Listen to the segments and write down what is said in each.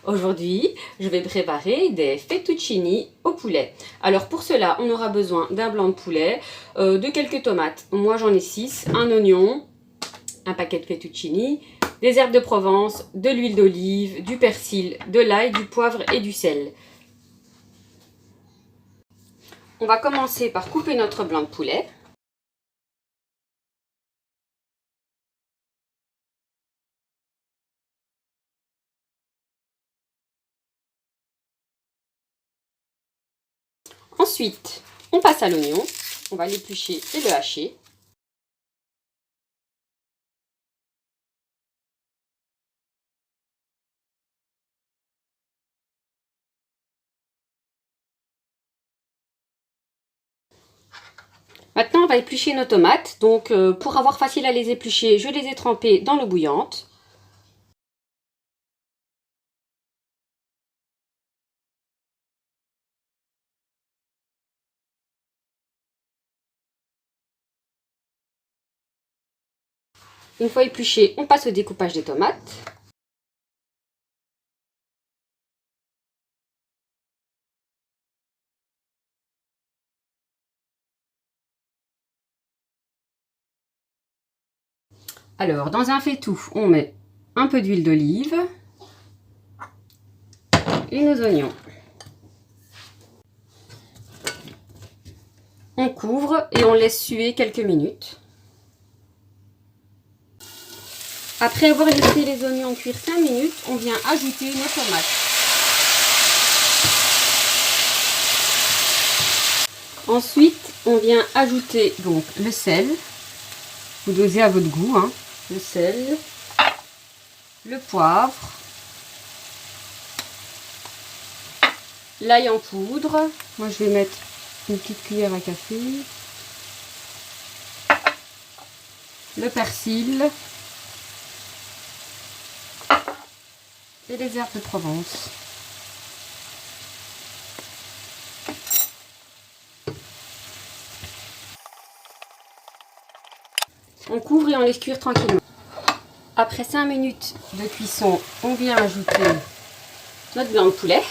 Aujourd'hui, je vais préparer des fettuccini au poulet. Alors pour cela, on aura besoin d'un blanc de poulet, de quelques tomates. Moi j'en ai 6, un oignon, un paquet de fettuccini, des herbes de Provence, de l'huile d'olive, du persil, de l'ail, du poivre et du sel. On va commencer par couper notre blanc de poulet. Ensuite, on passe à l'oignon. On va l'éplucher et le hacher. Maintenant, on va éplucher nos tomates. Donc, pour avoir facile à les éplucher, je les ai trempées dans l'eau bouillante. Une fois épluchées, on passe au découpage des tomates. Alors, dans un faitout, on met un peu d'huile d'olive et nos oignons. On couvre et on laisse suer quelques minutes. Après avoir laissé les oignons cuire 5 minutes, on vient ajouter nos tomates. Ensuite, on vient ajouter donc le sel. Vous dosez à votre goût, hein. Le sel, le poivre, l'ail en poudre. Moi, je vais mettre une petite cuillère à café. Le persil. Et les herbes de Provence. On couvre et on laisse cuire tranquillement. Après 5 minutes de cuisson, on vient ajouter notre blanc de poulet.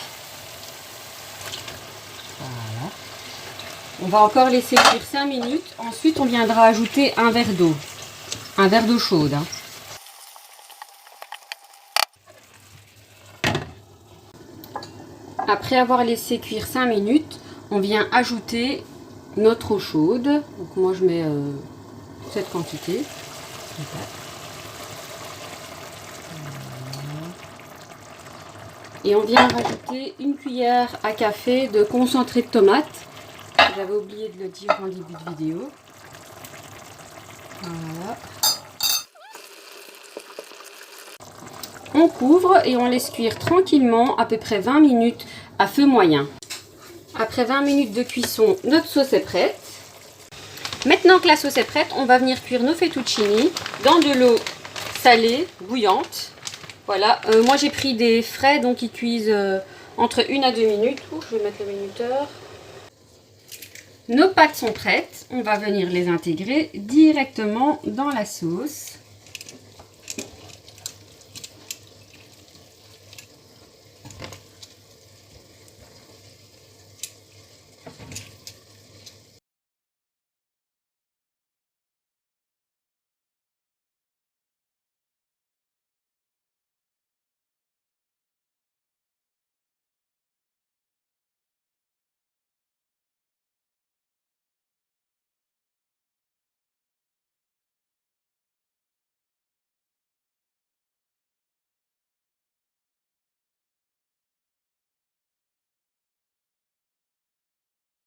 Voilà. On va encore laisser cuire 5 minutes. Ensuite, on viendra ajouter un verre d'eau. Un verre d'eau chaude. Hein. Après avoir laissé cuire 5 minutes, on vient ajouter notre eau chaude. Donc moi je mets cette quantité. Et on vient rajouter une cuillère à café de concentré de tomate. J'avais oublié de le dire en début de vidéo. Voilà. On couvre et on laisse cuire tranquillement à peu près 20 minutes à feu moyen. Après 20 minutes de cuisson, notre sauce est prête. Maintenant que la sauce est prête, on va venir cuire nos fettuccini dans de l'eau salée, bouillante. Voilà, moi j'ai pris des frais, donc ils cuisent entre 1 à 2 minutes. Je vais mettre le minuteur. Nos pâtes sont prêtes, on va venir les intégrer directement dans la sauce.